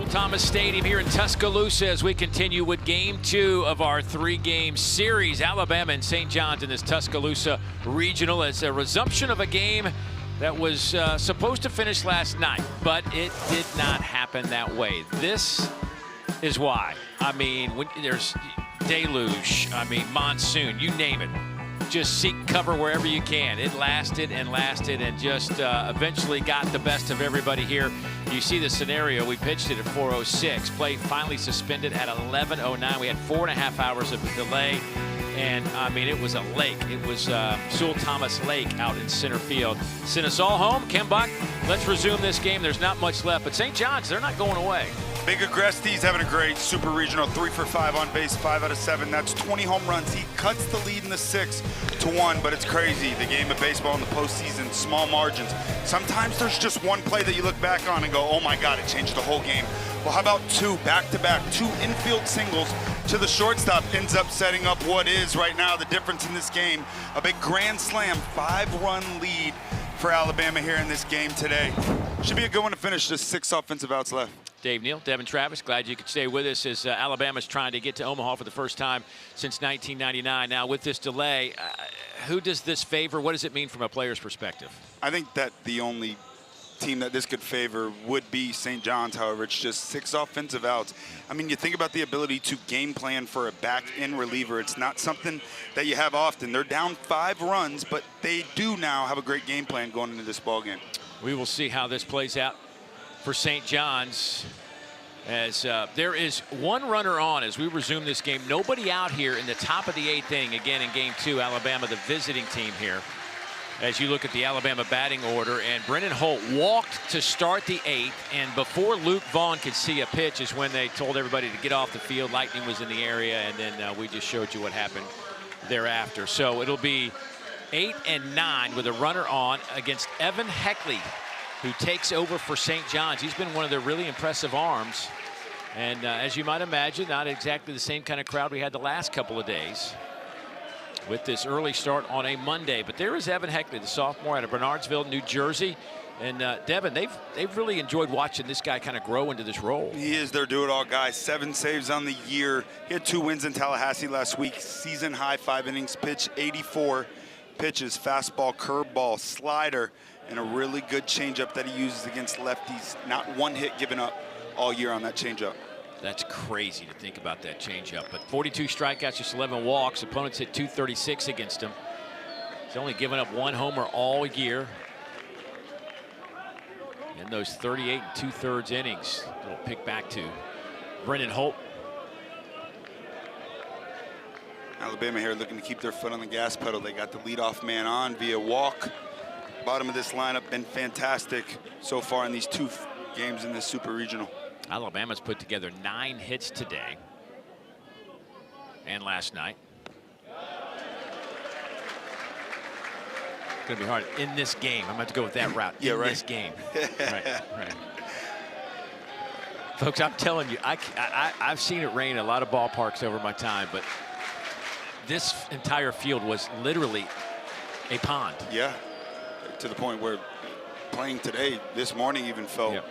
Thomas Stadium here in Tuscaloosa as we continue with Game 2 of our 3-game series. Alabama and St. John's in this Tuscaloosa Regional. It's a resumption of a game that was supposed to finish last night, but it did not happen that way. This is why. I mean, when there's deluge, I mean, monsoon, you name it. Just seek cover wherever you can. It lasted and lasted and just eventually got the best of everybody here. You see the scenario. We pitched it at 4:06. Play finally suspended at 11:09. We had 4.5 hours of delay. And, I mean, it was a lake. It was Sewell Thomas Lake out in center field. Sent us all home. Ken Buck, let's resume this game. There's not much left. But St. John's, they're not going away. Big Agreste's having a great Super Regional, 3 for 5 on base, 5 out of 7. That's 20 home runs. He cuts the lead in the 6 to 1, but it's crazy. The game of baseball in the postseason, small margins. Sometimes there's just one play that you look back on and go, oh my God, it changed the whole game. Well, how about 2 back-to-back, 2 infield singles to the shortstop, ends up setting up what is right now the difference in this game. A big grand slam, 5-run lead for Alabama here in this game today. Should be a good one to finish, just 6 offensive outs left. Dave Neal, Devin Travis, glad you could stay with us as Alabama's trying to get to Omaha for the first time since 1999. Now, with this delay, who does this favor? What does it mean from a player's perspective? I think that the only team that this could favor would be St. John's. However, it's just 6 offensive outs. I mean, you think about the ability to game plan for a back-end reliever. It's not something that you have often. They're down 5 runs, but they do now have a great game plan going into this ball game. We will see how this plays out for St. John's as there is 1 runner on as we resume this game. Nobody out here in the top of the 8th inning. Again, in Game 2, Alabama, the visiting team here. As you look at the Alabama batting order, and Brennan Holt walked to start the 8th, and before Luke Vaughn could see a pitch is when they told everybody to get off the field. Lightning was in the area, and then we just showed you what happened thereafter. So it'll be 8 and 9 with a runner on against Evan Heckley, who takes over for St. John's. He's been one of their really impressive arms. And as you might imagine, not exactly the same kind of crowd we had the last couple of days with this early start on a Monday. But there is Evan Heckley, the sophomore out of Bernardsville, New Jersey. And Devin, they've really enjoyed watching this guy kind of grow into this role. He is their do-it-all guy. 7 saves on the year. He had 2 wins in Tallahassee last week. Season high 5 innings pitch, 84 pitches, fastball, curveball, slider, and a really good changeup that he uses against lefties. Not 1 hit given up all year on that changeup. That's crazy to think about that changeup. But 42 strikeouts, just 11 walks. Opponents hit 236 against him. He's only given up 1 homer all year in those 38 2/3 innings. Little pick back to Brennan Holt. Alabama here looking to keep their foot on the gas pedal. They got the leadoff man on via walk. Bottom of this lineup been fantastic so far in these 2 games in this Super Regional. Alabama's put together 9 hits today and last night. It's going to be hard in this game. I'm going to have to go with that route. Yeah, in right. This game. Right. Folks, I'm telling you, I've seen it rain in a lot of ballparks over my time, but this entire field was literally a pond. Yeah, to the point where playing today, this morning even felt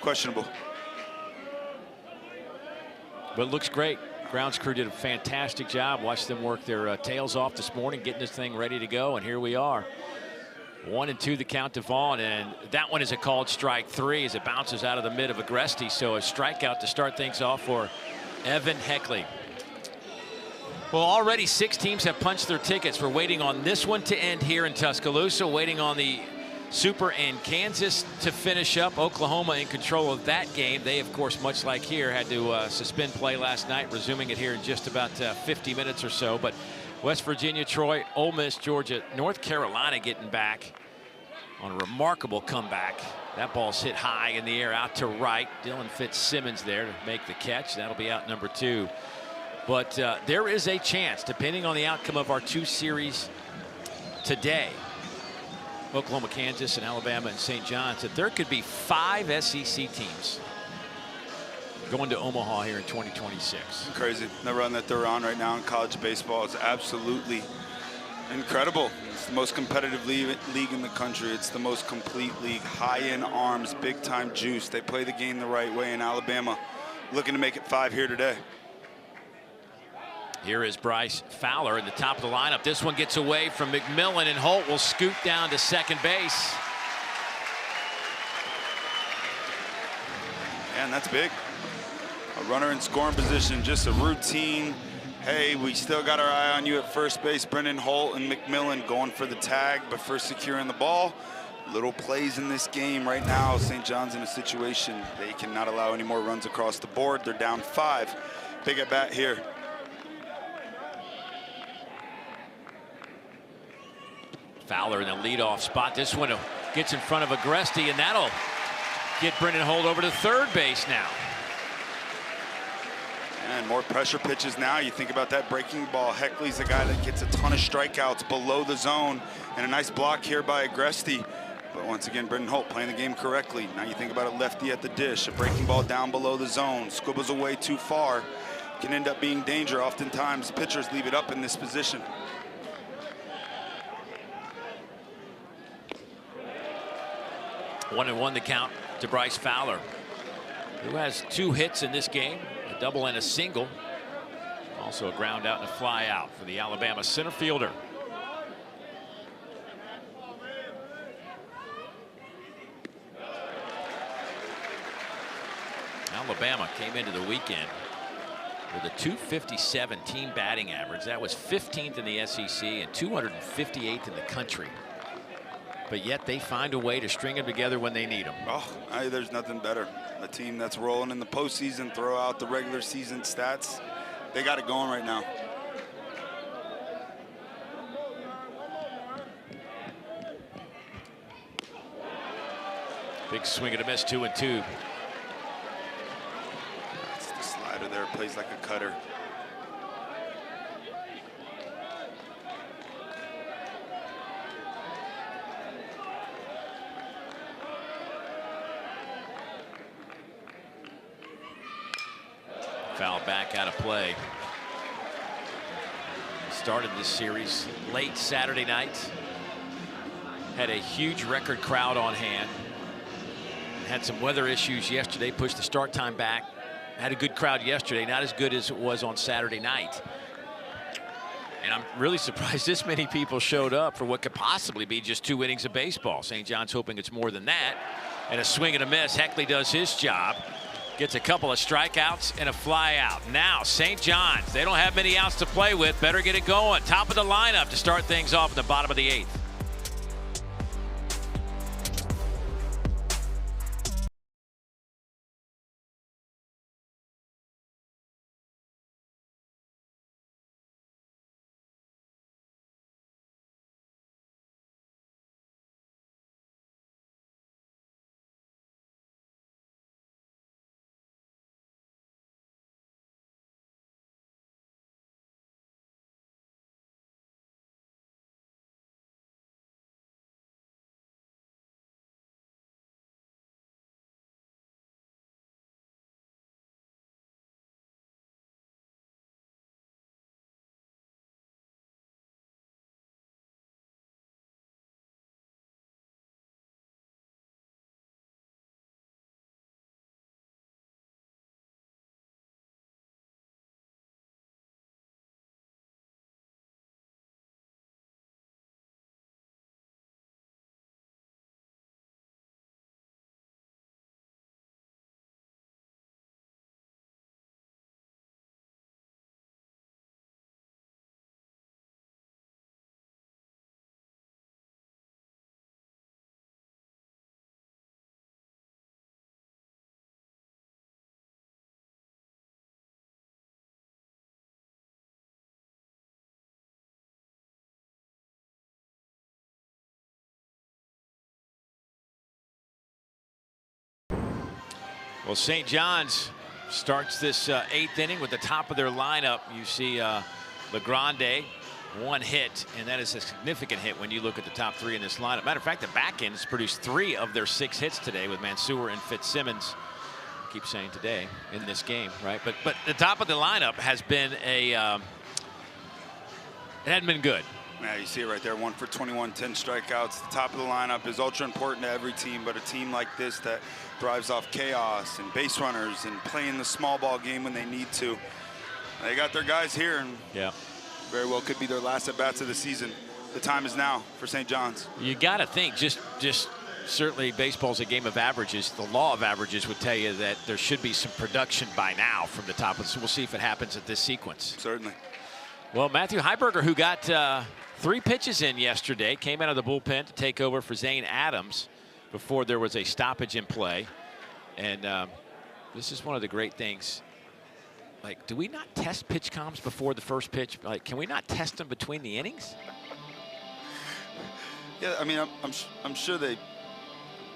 questionable. But it looks great. Grounds crew did a fantastic job. Watched them work their tails off this morning, getting this thing ready to go, and here we are. 1-2 the count to Vaughn, and that one is a called strike 3 as it bounces out of the mid of Agreste. So a strikeout to start things off for Evan Heckley. Well, already 6 teams have punched their tickets. We're waiting on this one to end here in Tuscaloosa, waiting on the Super and Kansas to finish up. Oklahoma in control of that game. They, of course, much like here, had to suspend play last night, resuming it here in just about 50 minutes or so. But West Virginia, Troy, Ole Miss, Georgia, North Carolina getting back on a remarkable comeback. That ball's hit high in the air out to right. Dylan Fitzsimmons there to make the catch. That'll be out number 2. But there is a chance, depending on the outcome of our 2 series today, Oklahoma, Kansas, and Alabama and St. John's, that there could be 5 SEC teams going to Omaha here in 2026. Crazy. The run that they're on right now in college baseball is absolutely Incredible. It's the most competitive league in the country. It's the most complete league. High-end arms, big-time juice. They play the game the right way in Alabama. Looking to make it 5 here today. Here is Bryce Fowler in the top of the lineup. This one gets away from McMillan, and Holt will scoot down to second base. And that's big. A runner in scoring position, just a routine. Hey, we still got our eye on you at first base. Brendan Holt and McMillan going for the tag, but first securing the ball. Little plays in this game right now. St. John's in a situation they cannot allow any more runs across the board. They're down 5. Big at bat here. Fowler in the leadoff spot. This one gets in front of Agresti, and that'll get Brendan Holt over to third base now. And more pressure pitches now. You think about that breaking ball. Heckley's the guy that gets a ton of strikeouts below the zone, and a nice block here by Agresti. But once again, Brendan Holt playing the game correctly. Now you think about a lefty at the dish, a breaking ball down below the zone, squibbles away too far, can end up being danger. Oftentimes pitchers leave it up in this position. One and one the count to Bryce Fowler, who has 2 hits in this game, a double and a single. Also a ground out and a fly out for the Alabama center fielder. Alabama came into the weekend with a .257 team batting average. That was 15th in the SEC and 258th in the country. But yet they find a way to string them together when they need them. Oh, there's nothing better. A team that's rolling in the postseason, throw out the regular season stats. They got it going right now. Big swing and a miss, 2-2. That's the slider there, plays like a cutter. Foul back out of play. Started this series late Saturday night. Had a huge record crowd on hand. Had some weather issues yesterday, pushed the start time back. Had a good crowd yesterday, not as good as it was on Saturday night. And I'm really surprised this many people showed up for what could possibly be just 2 innings of baseball. St. John's hoping it's more than that. And a swing and a miss. Heckley does his job. Gets a couple of strikeouts and a fly out. Now St. John's, they don't have many outs to play with. Better get it going. Top of the lineup to start things off in the bottom of the 8th. Well, St. John's starts this 8th inning with the top of their lineup. You see LeGrande, 1 hit, and that is a significant hit when you look at the top 3 in this lineup. Matter of fact, the back end has produced 3 of their 6 hits today with Mansour and Fitzsimmons. I keep saying today in this game, right? But the top of the lineup has been it hadn't been good. Yeah, you see it right there, 1 for 21, 10 strikeouts. The top of the lineup is ultra important to every team, but a team like this that thrives off chaos and base runners and playing the small ball game when they need to. They got their guys here, and very well could be their last at-bats of the season. The time is now for St. John's. You got to think, just certainly baseball's a game of averages. The law of averages would tell you that there should be some production by now from the top. So we'll see if it happens at this sequence. Certainly. Well, Matthew Heiberger, who got 3 pitches in yesterday, came out of the bullpen to take over for Zane Adams before there was a stoppage in play. And this is one of the great things. Like, do we not test pitch comms before the first pitch? Like, can we not test them between the innings? Yeah, I mean, I'm sure they.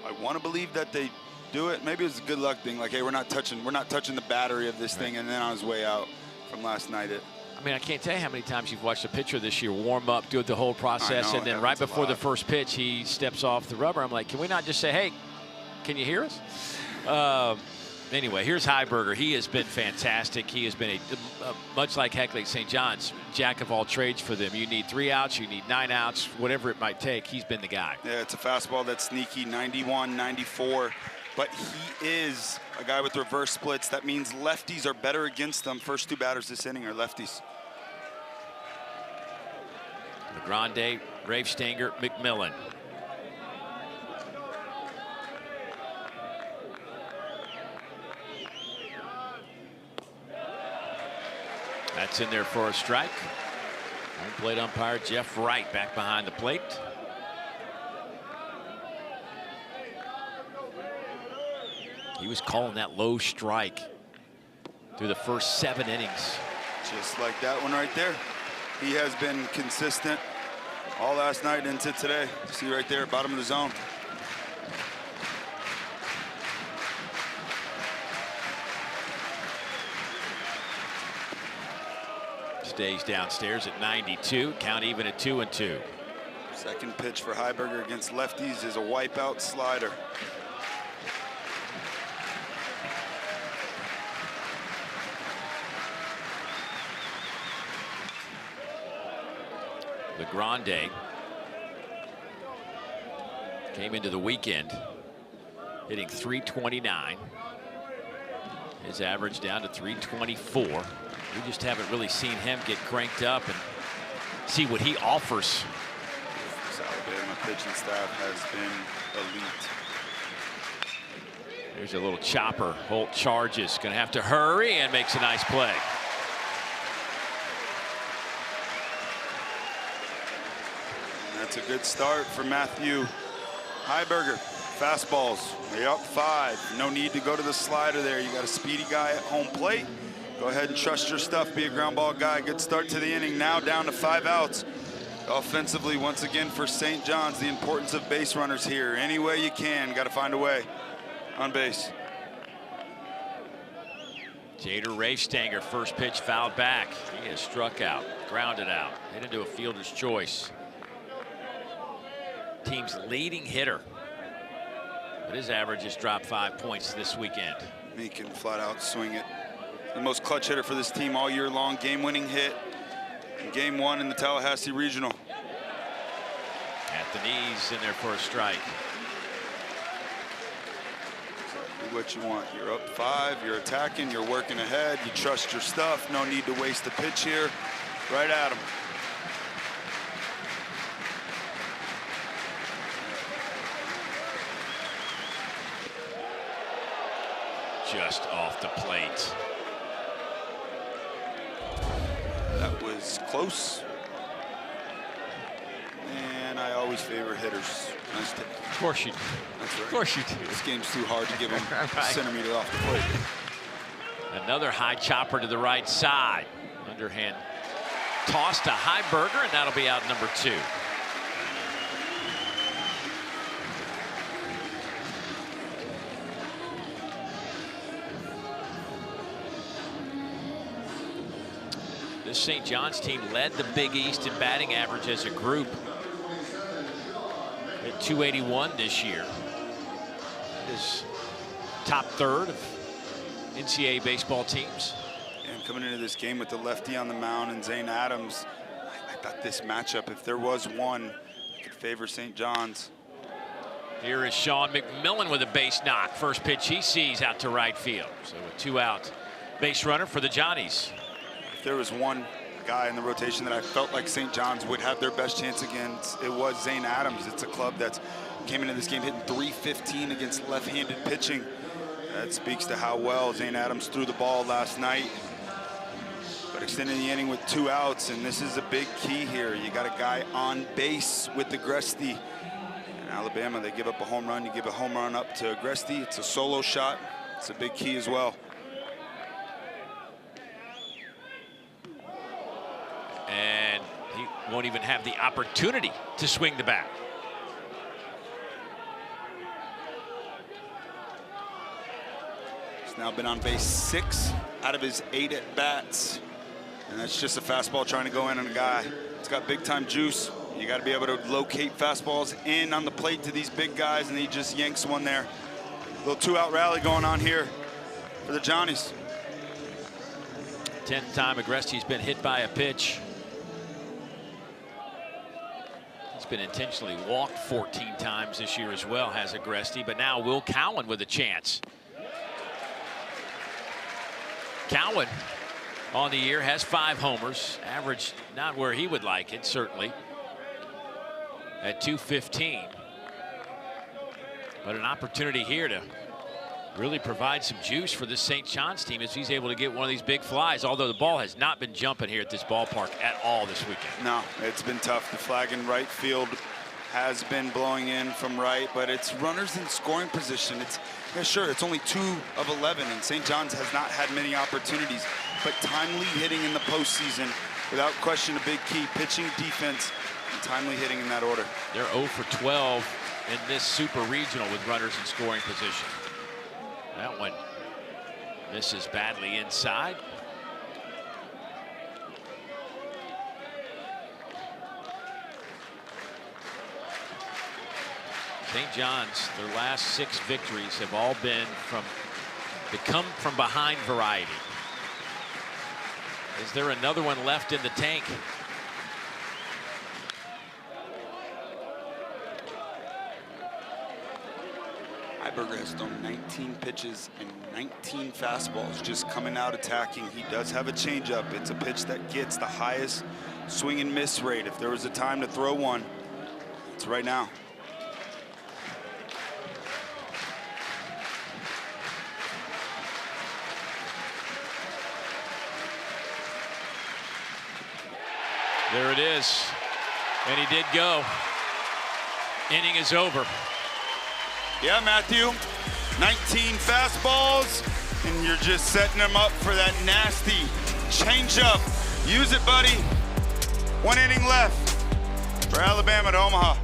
I want to believe that they do it. Maybe it's a good luck thing. Like, hey, we're not touching the battery of this thing, and then on his way out from last night. I mean, I can't tell you how many times you've watched a pitcher this year warm up, do the whole process, and then right before the first pitch, he steps off the rubber. I'm like, can we not just say, hey, can you hear us? Anyway, here's Heiberger. He has been fantastic. He has been much like Heckley St. John's, jack of all trades for them. You need 3 outs, you need 9 outs, whatever it might take. He's been the guy. Yeah, it's a fastball that's sneaky, 91, 94. But he is a guy with reverse splits. That means lefties are better against them. First 2 batters this inning are lefties. LeGrande, Rafe Stanger, McMillan. That's in there for a strike. Home plate umpire Jeff Wright back behind the plate. He was calling that low strike through the first 7 innings. Just like that one right there. He has been consistent all last night into today. See right there, bottom of the zone. Stays downstairs at 92. Count even at 2-2. Second pitch for Heiberger against lefties is a wipeout slider. LeGrande came into the weekend hitting .329. His average down to .324. We just haven't really seen him get cranked up and see what he offers. This Alabama pitching staff has been elite. There's a little chopper. Holt charges. Going to have to hurry and makes a nice play. That's a good start for Matthew Heiberger. Fastballs, they up 5. No need to go to the slider there. You got a speedy guy at home plate. Go ahead and trust your stuff. Be a ground ball guy. Good start to the inning. Now down to 5 outs. Offensively, once again for St. John's, the importance of base runners here. Any way you can, got to find a way on base. Jader Rafe-Stanger, first pitch fouled back. He is struck out, grounded out, hit into a fielder's choice. Team's leading hitter. But his average has dropped 5 points this weekend. He can flat out swing it. The most clutch hitter for this team all year long. Game-winning hit in Game 1 in the Tallahassee Regional. At the knees, in there for a strike. Exactly what you want. You're up 5, you're attacking, you're working ahead, you trust your stuff. No need to waste a pitch here. Right at him. Just off the plate. That was close. And I always favor hitters. Nice take. Of course you do. That's right. Of course you do. This game's too hard to give him a centimeter off the plate. Another high chopper to the right side. Underhand toss to Heiberger, and that'll be out number 2. This St. John's team led the Big East in batting average as a group at 281 this year. It is top third of NCAA baseball teams. And coming into this game with the lefty on the mound and Zane Adams, I I thought this matchup, if there was one, could favor St. John's. Here is Sean McMillan with a base knock. First pitch he sees out to right field. So a 2-out base runner for the Johnnies. If there was one guy in the rotation that I felt like St. John's would have their best chance against, it was Zane Adams. It's a club that came into this game hitting .315 against left-handed pitching. That speaks to how well Zane Adams threw the ball last night. But extending the inning with 2 outs, and this is a big key here. You got a guy on base with Agresti. In Alabama, they give up a home run. You give a home run up to Agresti. It's a solo shot. It's a big key as well. And he won't even have the opportunity to swing the bat. He's now been on base 6 out of his 8 at-bats. And that's just a fastball trying to go in on a guy. It's got big-time juice. You got to be able to locate fastballs in on the plate to these big guys, and he just yanks one there. Little 2-out rally going on here for the Johnnies. 10th time Agresti's been hit by a pitch. He's been intentionally walked 14 times this year as well, has Agresti, but now Will Cowan with a chance. Cowan on the year has 5 homers, average not where he would like it, certainly, at .215. But an opportunity here to really provide some juice for this St. John's team if he's able to get one of these big flies, although the ball has not been jumping here at this ballpark at all this weekend. No, it's been tough. The flag in right field has been blowing in from right, but it's runners in scoring position. It's, yeah, sure, it's only 2 of 11, and St. John's has not had many opportunities, but timely hitting in the postseason, without question, a big key. Pitching, defense, and timely hitting in that order. They're 0 for 12 in this super regional with runners in scoring position. That one misses badly inside. St. John's, their last 6 victories have all been from the come from behind variety. Is there another one left in the tank? Heiberger has thrown 19 pitches and 19 fastballs, just coming out attacking. He does have a changeup. It's a pitch that gets the highest swing and miss rate. If there was a time to throw one, it's right now. There it is, and he did go. Inning is over. Yeah, Matthew, 19 fastballs, and you're just setting them up for that nasty changeup. Use it, buddy. 1 inning left for Alabama to Omaha.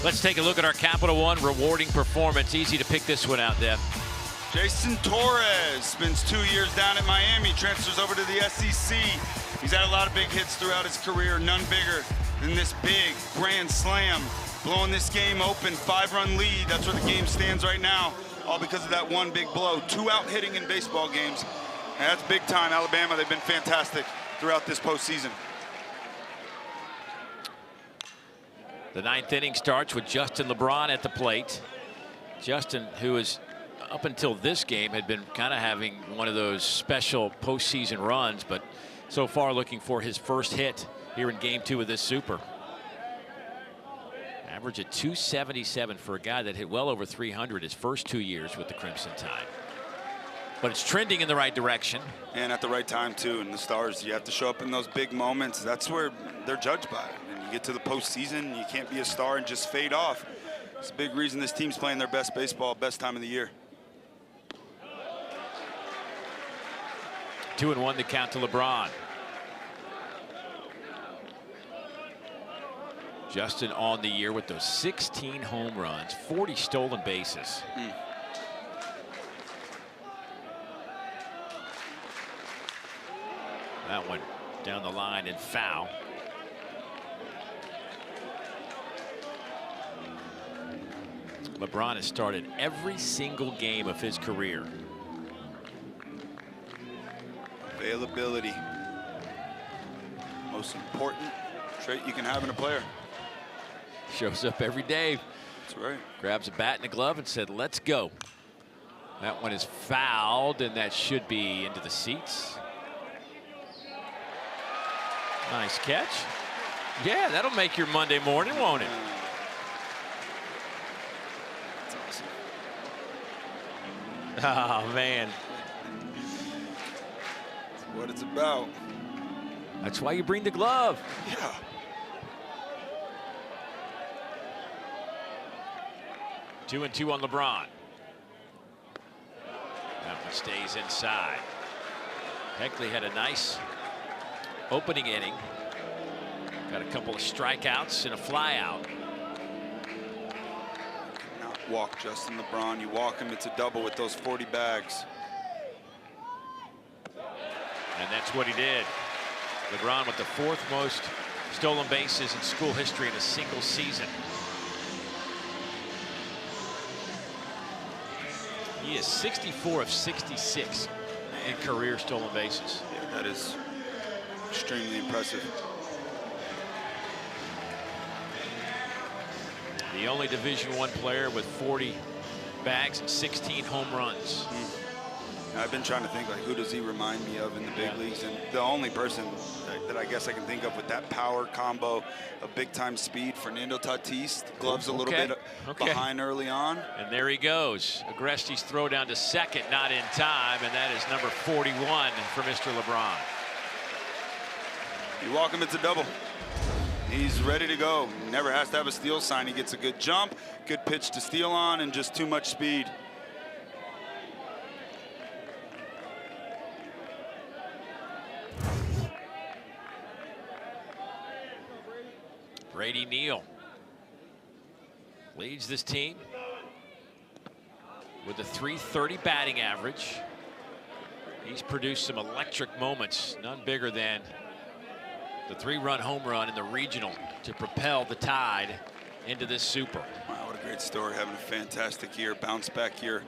Let's take a look at our Capital One rewarding performance. Easy to pick this one out, Deb. Jason Torres spends 2 years down at Miami, transfers over to the SEC. He's had a lot of big hits throughout his career, none bigger than this big grand slam, blowing this game open, 5-run lead. That's where the game stands right now, all because of that one big blow. 2 out hitting in baseball games, and that's big time. Alabama, they've been fantastic throughout this postseason. The 9th inning starts with Justin LeBron at the plate. Justin, who is up until this game had been kind of having one of those special postseason runs, but so far looking for his first hit here in game 2 of this super. Average at 277 for a guy that hit well over 300 his first 2 years with the Crimson Tide. But it's trending in the right direction. And at the right time, too. And the Stars, you have to show up in those big moments. That's where they're judged by. And you get to the postseason, you can't be a star and just fade off. It's a big reason this team's playing their best baseball, best time of the year. 2-1 the count to LeBron. Justin on the year with those 16 home runs, 40 stolen bases. That one down the line and foul. LeBron has started every single game of his career. Availability. Most important trait you can have in a player. Shows up every day. That's right. Grabs a bat and a glove and said, let's go. That one is fouled, and that should be into the seats. Nice catch. Yeah, that'll make your Monday morning, won't it? That's awesome. Oh, man. That's what it's about. That's why you bring the glove. Yeah. 2-2 on LeBron. That one stays inside. Heckley had a nice opening inning. Got a couple of strikeouts and a flyout. Not walk Justin LeBron. You walk him, it's a double with those 40 bags. And that's what he did. LeBron with the 4th most stolen bases in school history in a single season. He is 64 of 66 in career stolen bases. Yeah, that is extremely impressive. The only Division I player with 40 bags and 16 home runs. I've been trying to think, like, who does he remind me of in the big leagues? And the only person that I guess I can think of with that power combo of big-time speed, Fernando Tatis. The gloves a little bit behind early on. And there he goes. Agresti's throw down to second, not in time, and that is number 41 for Mr. LeBron. You walk him, it's a double. He's ready to go. Never has to have a steal sign. He gets a good jump, good pitch to steal on, and just too much speed. Brady Neal leads this team with a .330 batting average. He's produced some electric moments, none bigger than the 3-run home run in the regional to propel the Tide into this super. Wow, what a great story. Having a fantastic year, bounce back year.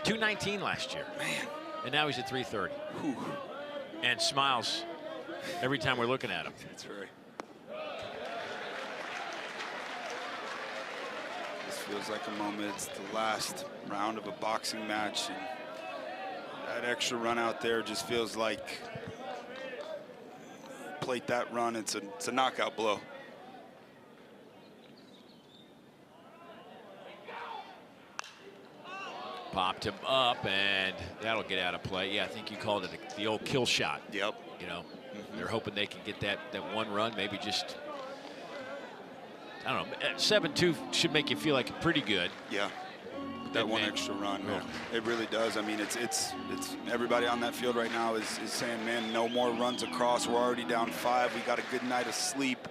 219 last year. Man. And now he's at .330. Whew. And smiles every time we're looking at him. That's right. This feels like a moment. It's the last round of a boxing match, and that extra run out there just feels like plate that run. It's a knockout blow. Popped him up, and that'll get out of play. Yeah, I think you called it the old kill shot. Yep. You know, they're hoping they can get that one run, maybe just, I don't know, 7-2 should make you feel like pretty good. Yeah. That one extra run, man. It really does. I mean, it's everybody on that field right now is saying, man, no more runs across. We're already down 5. We got a good night of sleep.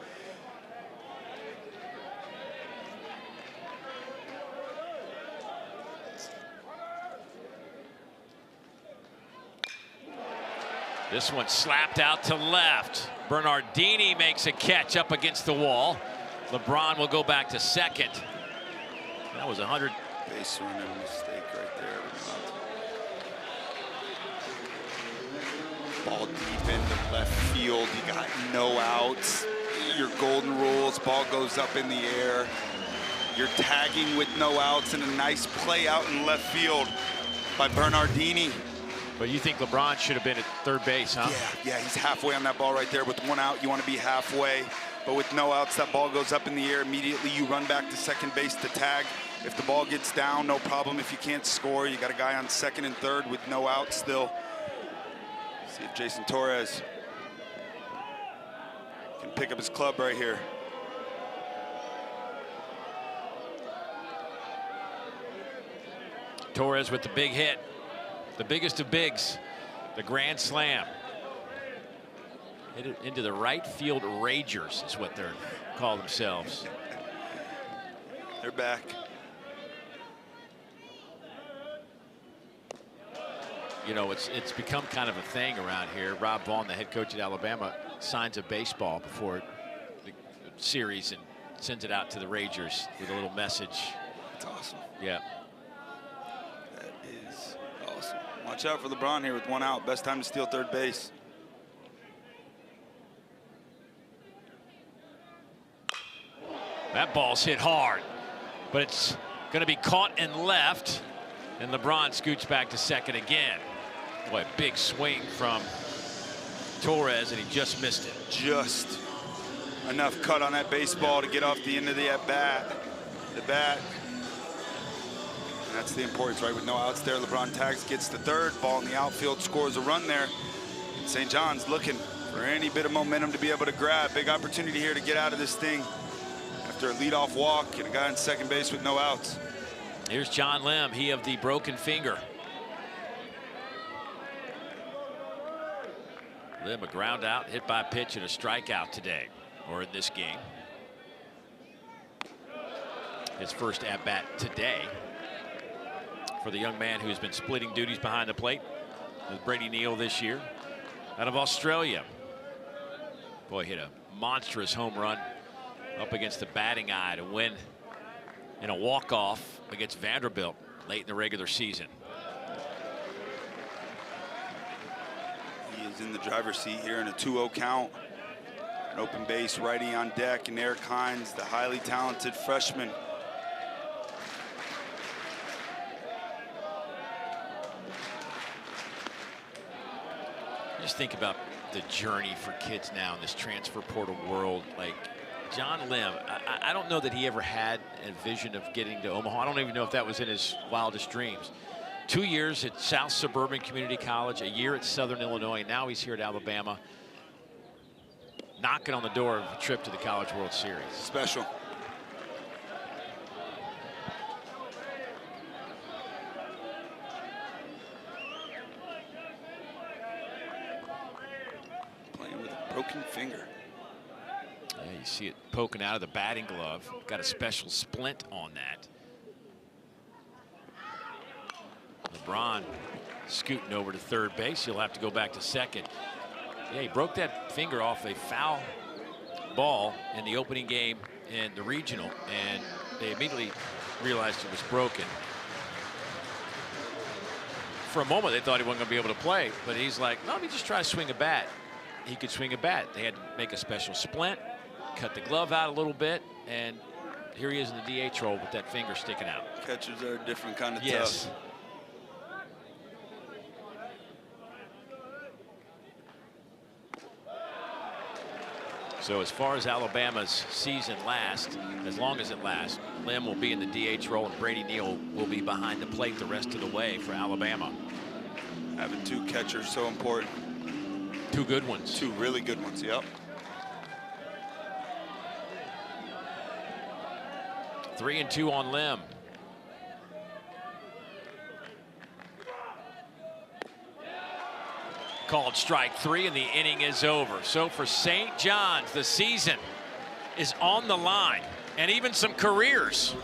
This one slapped out to left. Bernardini makes a catch up against the wall. LeBron will go back to second. That was 100. Base running mistake right there. Ball deep into left field. You got no outs. Your golden rules. Ball goes up in the air. You're tagging with no outs, and a nice play out in left field by Bernardini. But you think LeBron should have been at third base, huh? Yeah, he's halfway on that ball right there. With one out, you want to be halfway. But with no outs, that ball goes up in the air. Immediately, you run back to second base to tag. If the ball gets down, no problem. If you can't score, you got a guy on second and third with no outs still. See if Jason Torres can pick up his club right here. Torres with the big hit. The biggest of bigs, the grand slam. Hit it into the right field Ragers is what they're call themselves. They're back. You know, it's become kind of a thing around here. Rob Vaughn, the head coach at Alabama, signs a baseball before the series and sends it out to the Ragers with a little message. That's awesome. Yeah. That is awesome. Watch out for LeBron here with one out. Best time to steal third base. That ball's hit hard, but it's going to be caught and left, and LeBron scoots back to second again. Boy, big swing from Torres, and he just missed it. Just enough cut on that baseball to get off the end of the at-bat. The bat. And that's the importance, right? With no outs there, LeBron tags, gets the third. Ball in the outfield, scores a run there. St. John's looking for any bit of momentum to be able to grab. Big opportunity here to get out of this thing after a leadoff walk and a guy on second base with no outs. Here's John Lim, he of the broken finger. Lim, a ground out, hit by pitch, and a strikeout today, or in this game. His first at-bat today for the young man who's been splitting duties behind the plate with Brady Neal this year out of Australia. Boy, hit a monstrous home run up against the batting eye to win in a walk-off against Vanderbilt late in the regular season. He is in the driver's seat here in a 2-0 count. An open base, righty on deck, and Eric Hines, the highly talented freshman. Just think about the journey for kids now in this transfer portal world. Like John Lim, I don't know that he ever had a vision of getting to Omaha. I don't even know if that was in his wildest dreams. 2 years at South Suburban Community College, a year at Southern Illinois. Now he's here at Alabama, knocking on the door of a trip to the College World Series. Special. Playing with a broken finger. Yeah, you see it poking out of the batting glove. Got a special splint on that. LeBron scooting over to third base. He'll have to go back to second. Yeah, he broke that finger off a foul ball in the opening game in the regional, and they immediately realized it was broken. For a moment, they thought he wasn't going to be able to play, but he's like, no, let me just try to swing a bat. He could swing a bat. They had to make a special splint, cut the glove out a little bit, and here he is in the DH role with that finger sticking out. Catchers are a different kind of yes. tough. So as far as Alabama's season lasts, as long as it lasts, Lim will be in the DH role and Brady Neal will be behind the plate the rest of the way for Alabama. Having two catchers so important. Two good ones. Two really good ones, yep. 3-2 on Lim. Called strike three, and the inning is over. So for St. John's, the season is on the line, and even some careers.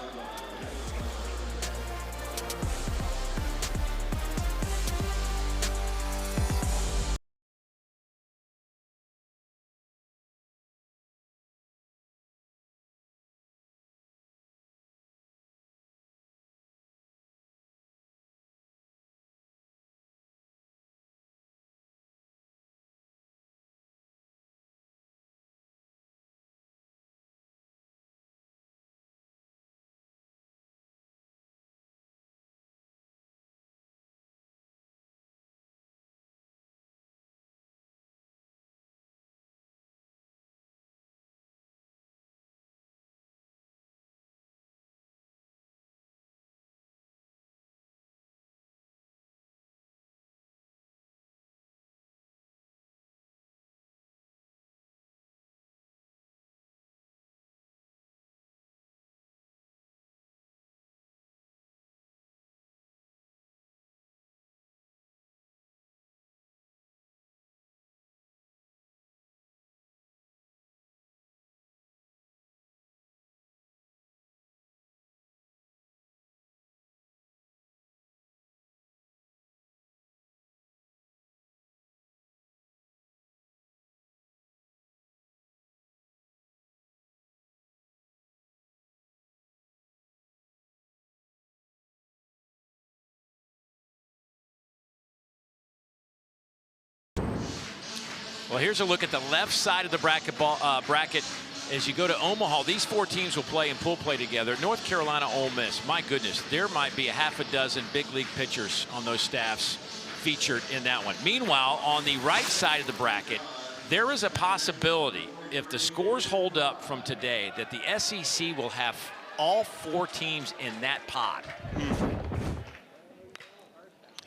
Well, here's a look at the left side of the bracket. As you go to Omaha, these 4 teams will play in pool play together. North Carolina, Ole Miss. My goodness, there might be a half a dozen big league pitchers on those staffs featured in that one. Meanwhile, on the right side of the bracket, there is a possibility, if the scores hold up from today, that the SEC will have all 4 teams in that pod.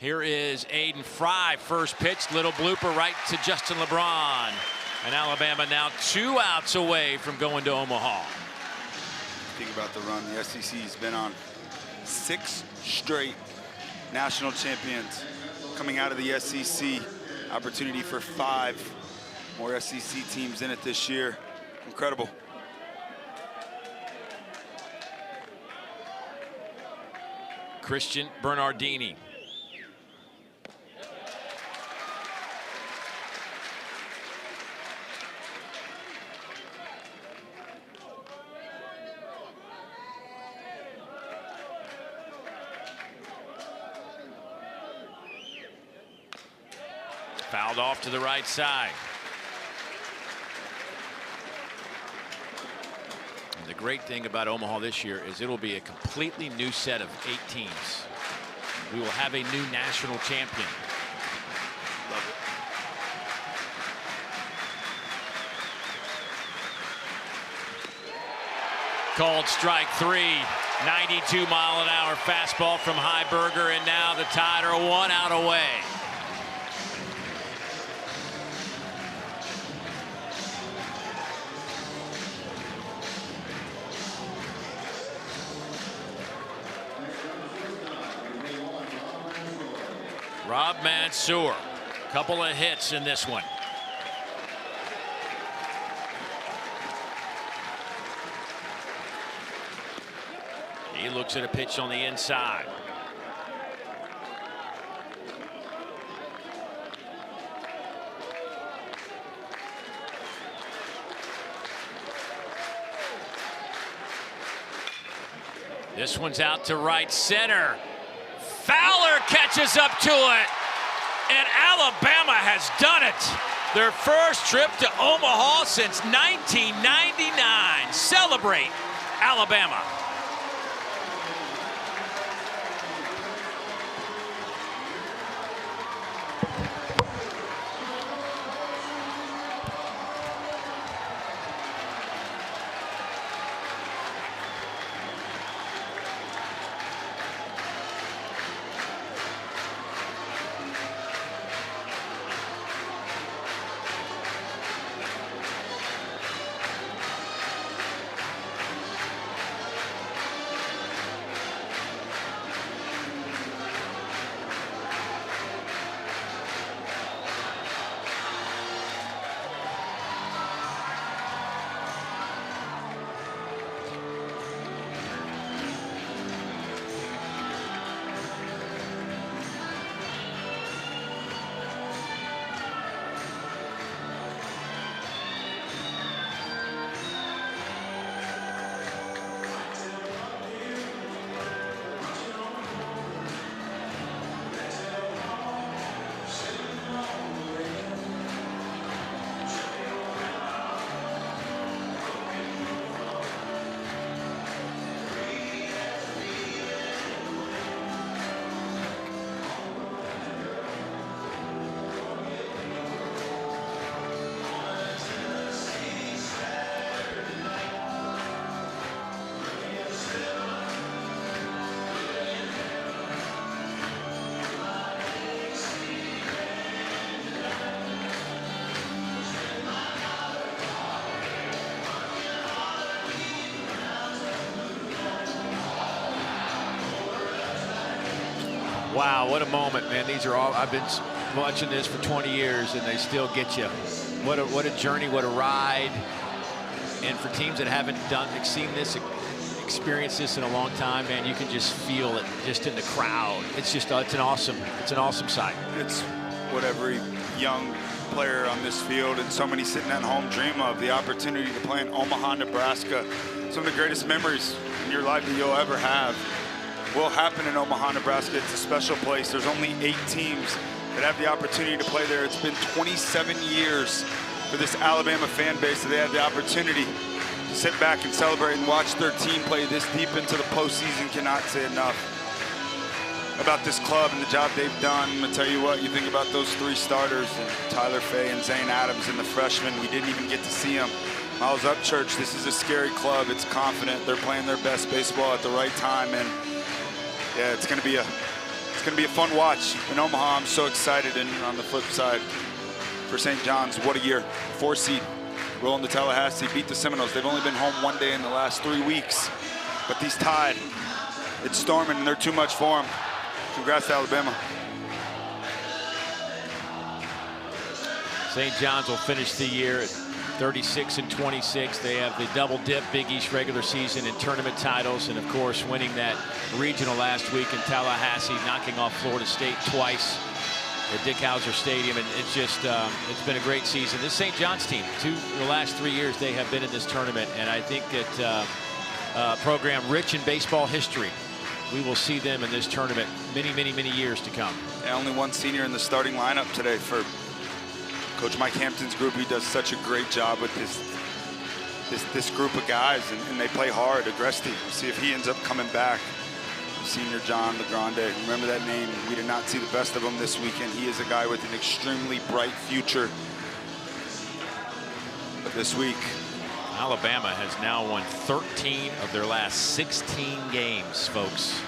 Here is Aiden Fry, first pitch, little blooper right to Justin LeBron. And Alabama now 2 outs away from going to Omaha. Think about the run the SEC has been on. 6 straight national champions coming out of the SEC. Opportunity for 5 more SEC teams in it this year. Incredible. Christian Bernardini. Fouled off to the right side. And the great thing about Omaha this year is it'll be a completely new set of 8 teams. We will have a new national champion. Love it. Called strike 3. 92-mile-an-hour fastball from Heiberger, and now the Tide are 1 out away. Rob Mansour, couple of hits in this one. He looks at a pitch on the inside. This one's out to right center. Fowler catches up to it, and Alabama has done it. Their first trip to Omaha since 1999. Celebrate, Alabama. Wow, what a moment, man. These are all, I've been watching this for 20 years and they still get you. What a journey, what a ride. And for teams that haven't seen this, experienced this in a long time, man, you can just feel it just in the crowd. It's just, it's an awesome sight. It's what every young player on this field and so many sitting at home dream of, the opportunity to play in Omaha, Nebraska. Some of the greatest memories in your life that you'll ever have will happen in Omaha, Nebraska. It's a special place. There's only 8 teams that have the opportunity to play there. It's been 27 years for this Alabama fan base that they had the opportunity to sit back and celebrate and watch their team play this deep into the postseason. Cannot say enough about this club and the job they've done. I'm gonna tell you what, you think about those 3 starters, and Tyler Fay and Zane Adams and the freshmen. We didn't even get to see them. Miles Upchurch, this is a scary club. It's confident. They're playing their best baseball at the right time, and yeah, it's gonna be a fun watch in Omaha. I'm so excited. And on the flip side, for St. John's, what a year. 4 seed, rolling to Tallahassee, beat the Seminoles. They've only been home 1 day in the last 3 weeks, but these Tide, it's storming and they're too much for them. Congrats to Alabama. St. John's will finish the year at 36-26. They have the double dip Big East regular season and tournament titles, and of course winning that regional last week in Tallahassee, knocking off Florida State twice at Dick Howser Stadium. And it's just it's been a great season. This St. John's team, the last 3 years they have been in this tournament, and I think that program rich in baseball history. We will see them in this tournament many years to come. Yeah, only 1 senior in the starting lineup today for Coach Mike Hampton's group. He does such a great job with this group of guys, and they play hard. Agresti, we'll see if he ends up coming back. Senior John LeGrande, remember that name. We did not see the best of him this weekend. He is a guy with an extremely bright future. But this week, Alabama has now won 13 of their last 16 games, folks.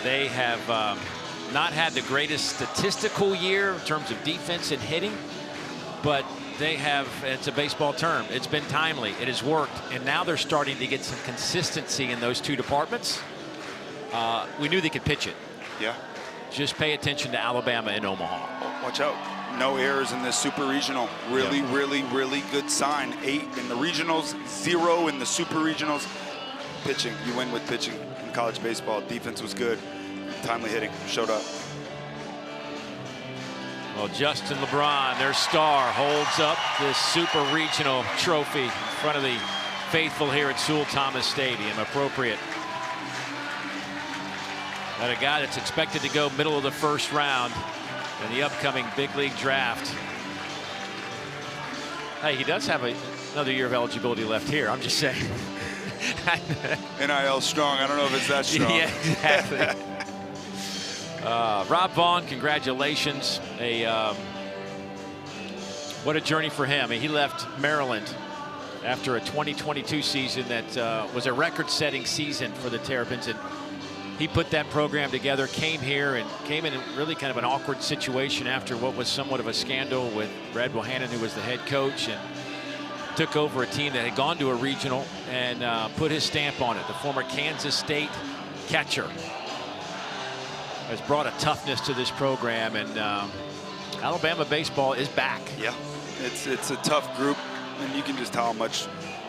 They have not had the greatest statistical year in terms of defense and hitting, but they have, it's a baseball term, it's been timely, it has worked, and now they're starting to get some consistency in those 2 departments. We knew they could pitch it. Yeah. Just pay attention to Alabama in Omaha. Watch out. No errors in this super regional. Really good sign. 8 in the regionals, 0 in the super regionals. Pitching, you win with pitching in college baseball. Defense was good. Timely hitting showed up. Well, Justin LeBron, their star, holds up this super regional trophy in front of the faithful here at Sewell Thomas Stadium. Appropriate. Got a guy that's expected to go middle of the 1st round in the upcoming big league draft. Hey, he does have another year of eligibility left here. I'm just saying. NIL strong. I don't know if it's that strong. Yeah, exactly. Rob Vaughn, congratulations. What a journey for him. He left Maryland after a 2022 season that was a record-setting season for the Terrapins. And he put that program together, came here, and came in really kind of an awkward situation after what was somewhat of a scandal with Brad Bohannon, who was the head coach, and took over a team that had gone to a regional and put his stamp on it. The former Kansas State catcher has brought a toughness to this program, and Alabama baseball is back. Yeah, it's a tough group, and you can just tell how much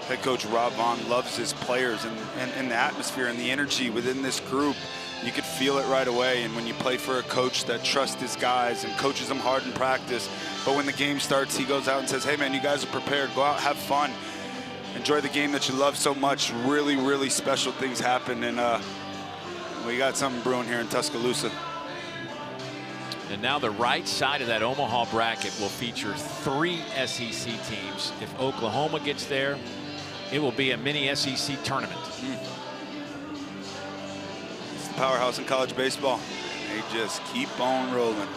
head coach Rob Vaughn loves his players, and the atmosphere and the energy within this group. You could feel it right away. And when you play for a coach that trusts his guys and coaches them hard in practice, but when the game starts, he goes out and says, hey man, you guys are prepared, go out, have fun, enjoy the game that you love so much. Really special things happen, and we got something brewing here in Tuscaloosa. And now the right side of that Omaha bracket will feature 3 SEC teams. If Oklahoma gets there, it will be a mini SEC tournament. It's the powerhouse in college baseball. They just keep on rolling.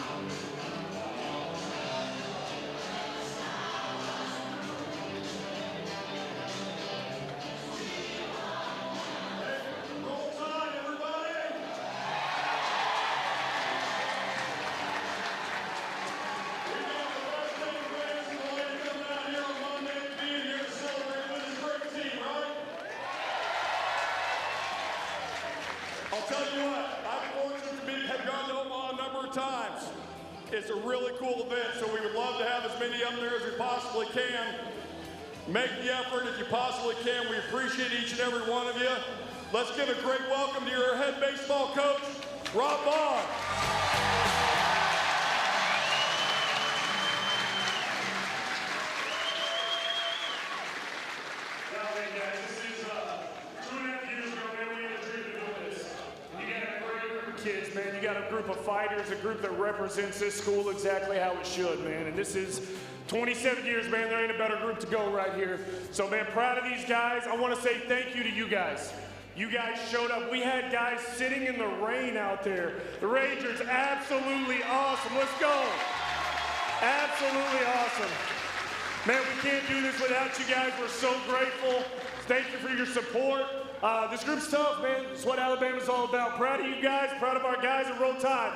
I'll tell you what, I'm fortunate to have gone to Omaha a number of times. It's a really cool event, so we would love to have as many up there as we possibly can. Make the effort if you possibly can. We appreciate each and every one of you. Let's give a great welcome to your head baseball coach, Rob Vaughn. of kids, man. You got a group of fighters, a group that represents this school exactly how it should, man. And this is 27 years, man. There ain't a better group to go right here. So, man, proud of these guys. I want to say thank you to you guys. You guys showed up. We had guys sitting in the rain out there. The Rangers, absolutely awesome. Let's go. Absolutely awesome. Man, we can't do this without you guys. We're so grateful. Thank you for your support. This group's tough, man. It's what Alabama's all about. Proud of you guys, proud of our guys, and roll tide.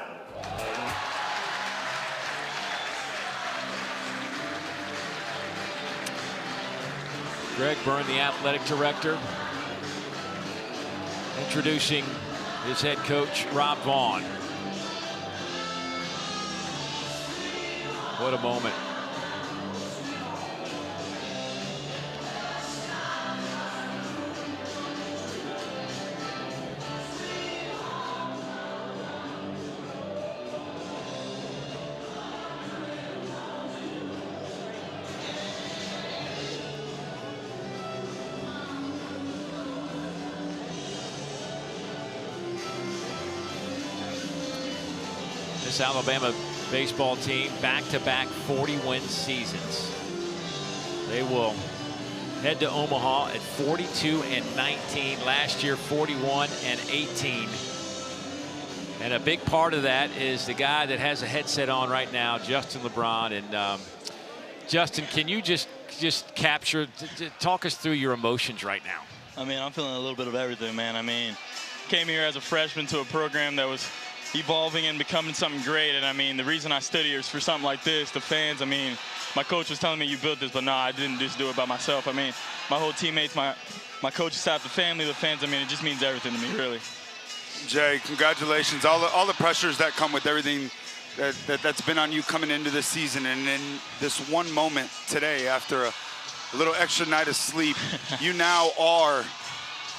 Greg Byrne, the athletic director, introducing his head coach, Rob Vaughn. What a moment. This Alabama baseball team, back-to-back 40-win seasons. They will head to Omaha at 42-19. Last year, 41-18. And a big part of that is the guy that has a headset on right now, Justin LeBron. And Justin, can you just capture, talk us through your emotions right now? I mean, I'm feeling a little bit of everything, man. I mean, came here as a freshman to a program that was evolving and becoming something great. And I mean, the reason I stood here is for something like this. The fans, I mean, my coach was telling me you built this, but no, I didn't just do it by myself. I mean, my whole teammates, my coaching staff, the family, the fans, I mean, it just means everything to me, really. Jay, congratulations. All the pressures that come with everything that's been on you coming into this season, and in this one moment today after a little extra night of sleep, you now are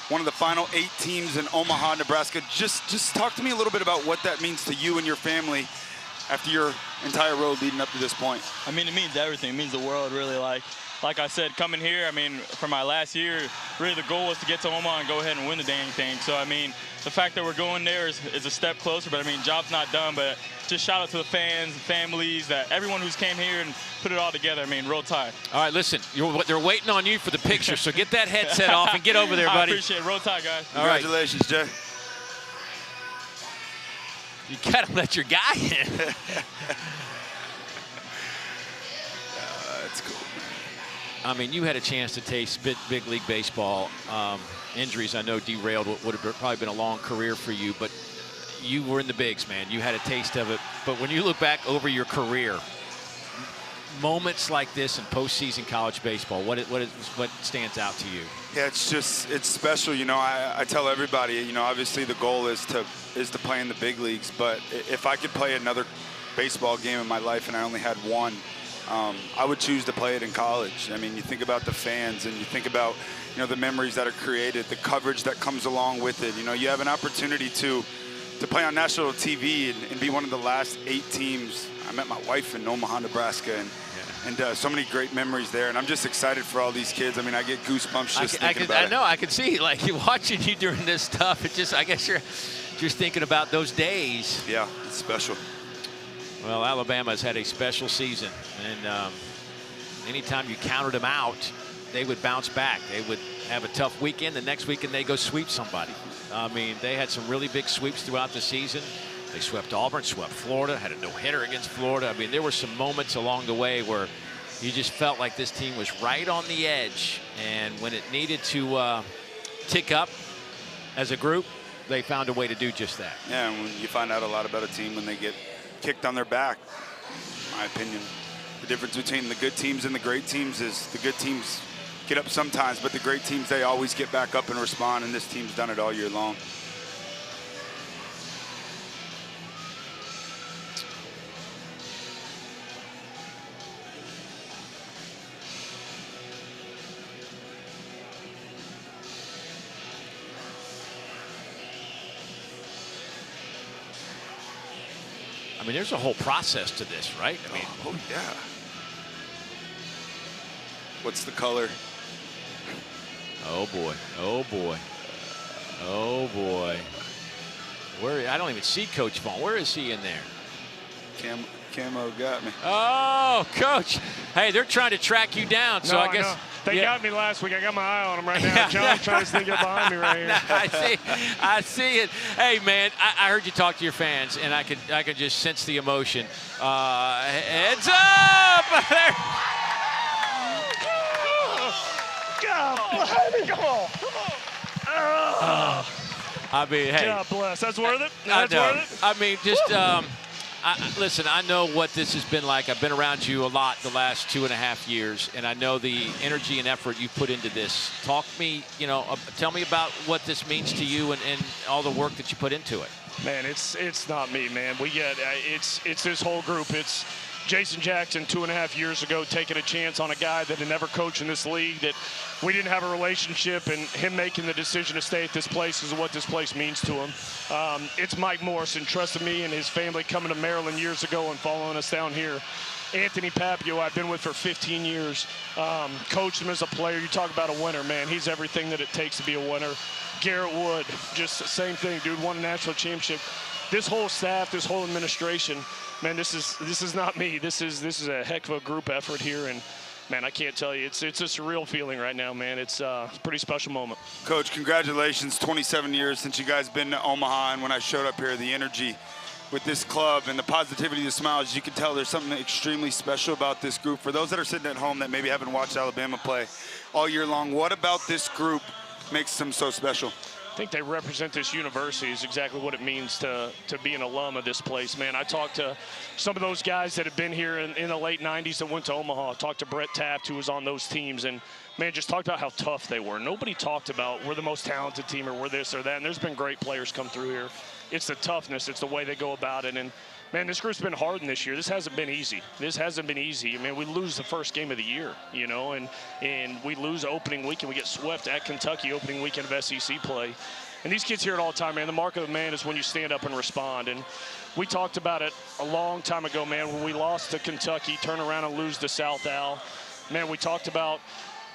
one of the final 8 teams in Omaha, Nebraska. Just talk to me a little bit about what that means to you and your family after your entire road leading up to this point. I mean, it means everything. It means the world, really. Like I said, coming here, I mean, for my last year, really the goal was to get to Omaha and go ahead and win the dang thing. So, I mean, the fact that we're going there is a step closer, but I mean, job's not done. But just shout out to the fans, the families, everyone who's came here and put it all together. I mean, roll tide. All right, listen, they're waiting on you for the picture, so get that headset off and get over there, buddy. I appreciate it. Roll tide, guys. Congratulations, Jay. You got to let your guy in. That's cool. I mean, you had a chance to taste big league baseball. Injuries, I know, derailed what would have probably been a long career for you, but you were in the bigs, man. You had a taste of it. But when you look back over your career, moments like this in postseason college baseball, what stands out to you? Yeah, it's special. You know, I tell everybody, you know, obviously the goal is to play in the big leagues, but if I could play another baseball game in my life and I only had one, I would choose to play it in college. I mean, you think about the fans and you think about, you know, the memories that are created, the coverage that comes along with it. You know, you have an opportunity to play on national TV and be one of the last 8 teams. I met my wife in Omaha, Nebraska, and so many great memories there. And I'm just excited for all these kids. I mean, I get goosebumps just thinking about it. I know, I can see, like, watching you during this stuff, it just, I guess you're just thinking about those days. Yeah, it's special. Well, Alabama's had a special season, and anytime you counted them out, they would bounce back. They would have a tough weekend. The next weekend, they go sweep somebody. I mean, they had some really big sweeps throughout the season. They swept Auburn, swept Florida, had a no-hitter against Florida. I mean, there were some moments along the way where you just felt like this team was right on the edge. And when it needed to tick up as a group, they found a way to do just that. Yeah, and when you find out a lot about a team when they get kicked on their back, in my opinion. The difference between the good teams and the great teams is the good teams get up sometimes, but the great teams, they always get back up and respond, and this team's done it all year long. I mean, there's a whole process to this, right? I mean, oh yeah. What's the color? Oh boy, oh boy, oh boy. Where I don't even see Coach Vaughn. Where is he in there? Camo got me. Oh, Coach. Hey, they're trying to track you down. So No, I guess know. They got me last week. I got my eye on them right now. John's trying to sneak up behind me right here. I see it. Hey, man, I heard you talk to your fans, and I could just sense the emotion. Heads up! God, come on. I mean, hey. God bless. That's worth it. That's worth it. I mean, just listen, I know what this has been like. I've been around you a lot the last 2.5 years, and I know the energy and effort you put into this. Tell me about what this means to you and all the work that you put into it. Man, it's not me, man. It's this whole group. It's Jason Jackson 2.5 years ago taking a chance on a guy that had never coached in this league, that we didn't have a relationship, and him making the decision to stay at this place is what this place means to him. It's Mike Morrison trusted me and his family coming to Maryland years ago and following us down here. Anthony Papio, I've been with for 15 years. Coached him as a player. You talk about a winner, man. He's everything that it takes to be a winner. Garrett Wood, just the same thing, dude. Won a national championship. This whole staff, this whole administration, man, this is not me. This is a heck of a group effort here, and man, I can't tell you, it's a surreal feeling right now, man. It's a pretty special moment. Coach, congratulations. 27 years since you guys been to Omaha, and when I showed up here, the energy with this club and the positivity, the smiles, you can tell there's something extremely special about this group. For those that are sitting at home that maybe haven't watched Alabama play all year long, what about this group makes them so special? I think they represent this university is exactly what it means to be an alum of this place, man. I talked to some of those guys that have been here in the late 90s that went to Omaha. I talked to Brett Taft, who was on those teams, and, man, just talked about how tough they were. Nobody talked about we're the most talented team or we're this or that, and there's been great players come through here. It's the toughness. It's the way they go about it, and, man, this group's been hardened this year. This hasn't been easy. I mean, we lose the first game of the year, and we lose opening weekend. We get swept at Kentucky opening weekend of SEC play. And these kids hear it all the time, man. The mark of the man is when you stand up and respond. And we talked about it a long time ago, man, when we lost to Kentucky, turn around and lose to South Al. Man, we talked about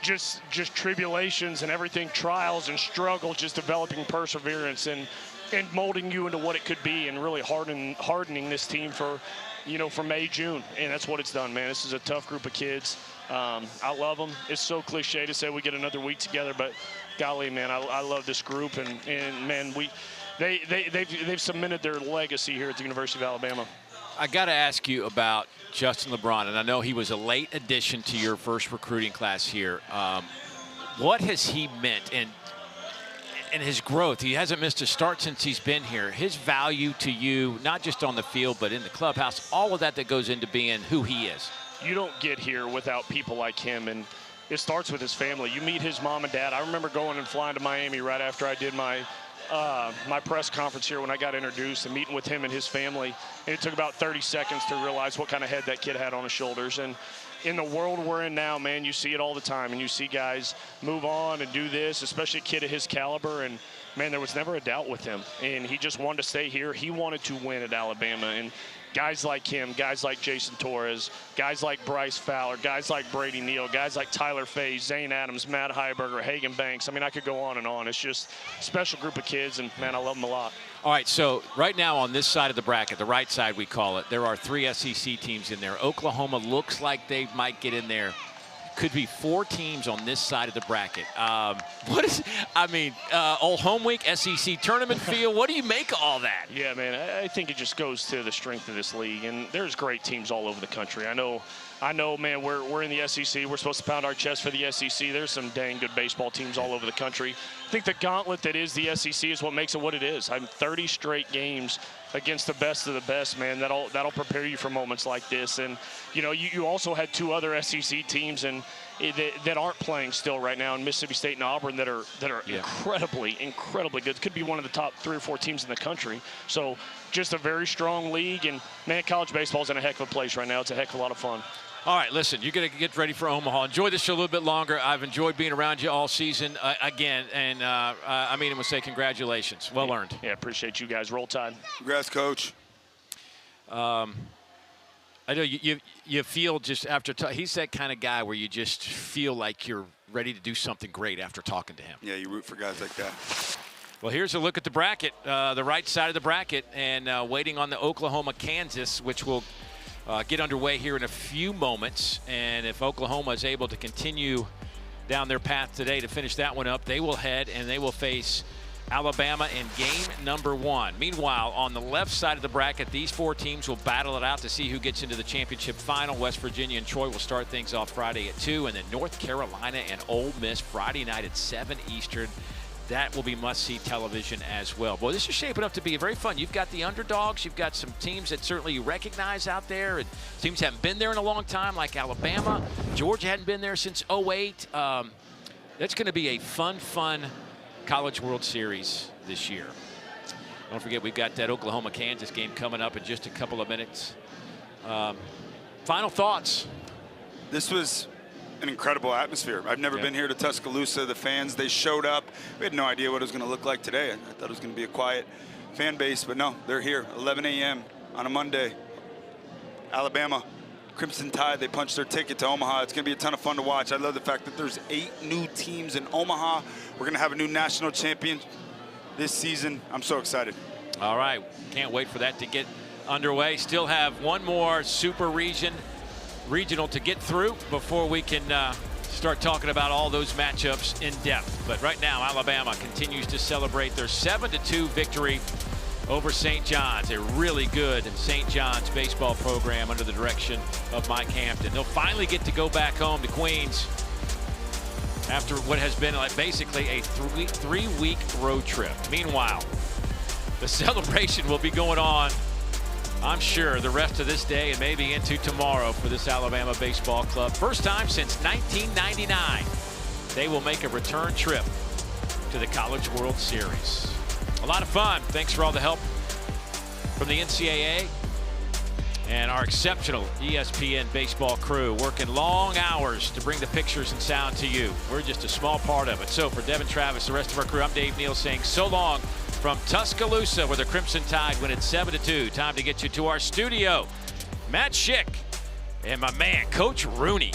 just tribulations and everything, trials and struggles, just developing perseverance and molding you into what it could be, and really hardening this team for May, June. And that's what it's done, man. This is a tough group of kids. I love them. It's so cliche to say we get another week together, but golly, man, I love this group, and man, they've cemented their legacy here at the University of Alabama. I got to ask you about Justin LeBron, and I know he was a late addition to your first recruiting class here. What has he meant in his growth? He hasn't missed a start since he's been here. His value to you, not just on the field, but in the clubhouse, all of that goes into being who he is. You don't get here without people like him, and it starts with his family. You meet his mom and dad. I remember going and flying to Miami right after I did my press conference here when I got introduced, and meeting with him and his family. And it took about 30 seconds to realize what kind of head that kid had on his shoulders. And in the world we're in now, man, you see it all the time. And you see guys move on and do this, especially a kid of his caliber. And, man, there was never a doubt with him. And he just wanted to stay here. He wanted to win at Alabama. And guys like him, guys like Jason Torres, guys like Bryce Fowler, guys like Brady Neal, guys like Tyler Faye, Zane Adams, Matt Heiberger, Hagan Banks. I mean, I could go on and on. It's just a special group of kids, and, man, I love them a lot. All right, so right now on this side of the bracket, the right side we call it, there are 3 SEC teams in there. Oklahoma looks like they might get in there. Could be 4 teams on this side of the bracket. Old home week, SEC tournament feel. What do you make of all that? Yeah, man, I think it just goes to the strength of this league, and there's great teams all over the country. I know, man, we're in the SEC. We're supposed to pound our chest for the SEC. There's some dang good baseball teams all over the country. I think the gauntlet that is the SEC is what makes it what it is. 30 straight games against the best of the best, man. That'll prepare you for moments like this. And, you also had 2 other SEC teams that aren't playing still right now in Mississippi State and Auburn that are incredibly good. Could be one of the top 3 or 4 teams in the country. So just a very strong league. And, man, college baseball's in a heck of a place right now. It's a heck of a lot of fun. All right, listen, you're going to get ready for Omaha. Enjoy this show a little bit longer. I've enjoyed being around you all season again, and I mean, I must say congratulations. Well earned. Yeah, appreciate you guys. Roll Tide. Congrats, Coach. I know you feel just after he's that kind of guy where you just feel like you're ready to do something great after talking to him. Yeah, you root for guys like that. Well, here's a look at the bracket, the right side of the bracket, and waiting on the Oklahoma-Kansas, which will get underway here in a few moments. And if Oklahoma is able to continue down their path today to finish that one up, they will head and they will face Alabama in game number 1. Meanwhile, on the left side of the bracket, these 4 teams will battle it out to see who gets into the championship final. West Virginia and Troy will start things off Friday at 2, and then North Carolina and Ole Miss Friday night at 7 Eastern. That will be must-see television as well. Boy, this is shaping up to be very fun. You've got the underdogs. You've got some teams that certainly you recognize out there, and teams haven't been there in a long time, like Alabama. Georgia hadn't been there since 08. That's going to be a fun College World Series this year. Don't forget, we've got that Oklahoma-Kansas game coming up in just a couple of minutes. Final thoughts? This was an incredible atmosphere. I've never been here to Tuscaloosa. The fans, they showed up. We had no idea what it was going to look like today. I thought it was going to be a quiet fan base, but no, they're here. 11 a.m. on a Monday. Alabama, Crimson Tide, they punched their ticket to Omaha. It's going to be a ton of fun to watch. I love the fact that there's 8 new teams in Omaha. We're going to have a new national champion this season. I'm so excited. All right, can't wait for that to get underway. Still have one more super regional to get through before we can start talking about all those matchups in depth. But right now, Alabama continues to celebrate their 7-2 victory over St. John's, a really good St. John's baseball program under the direction of Mike Hampton. They'll finally get to go back home to Queens after what has been like basically a three-week road trip. Meanwhile, the celebration will be going on, I'm sure, the rest of this day and maybe into tomorrow for this Alabama baseball club. First time since 1999, they will make a return trip to the College World Series. A lot of fun. Thanks for all the help from the NCAA and our exceptional ESPN baseball crew, working long hours to bring the pictures and sound to you. We're just a small part of it. So for Devin Travis, the rest of our crew, I'm Dave Neal saying so long from Tuscaloosa, where the Crimson Tide win at 7-2. Time to get you to our studio. Matt Schick and my man, Coach Rooney.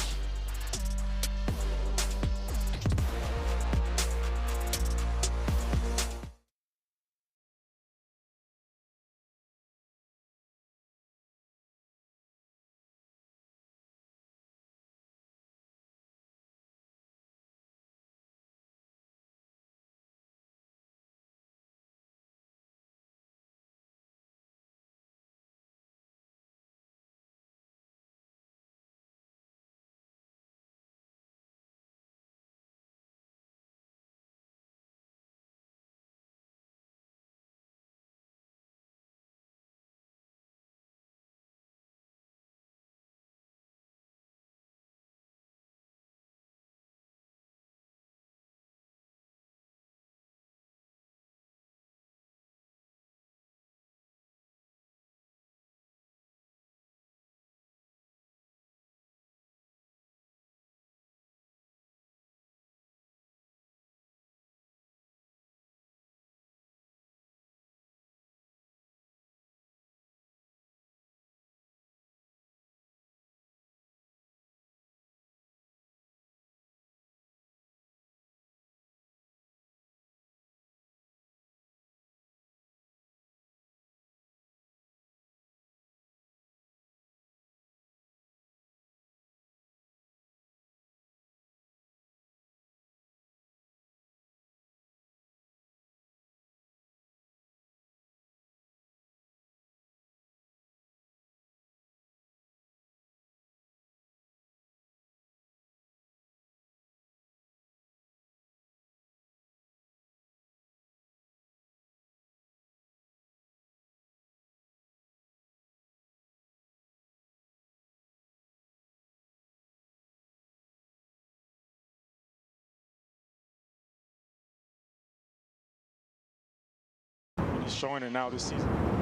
He's showing it now this season.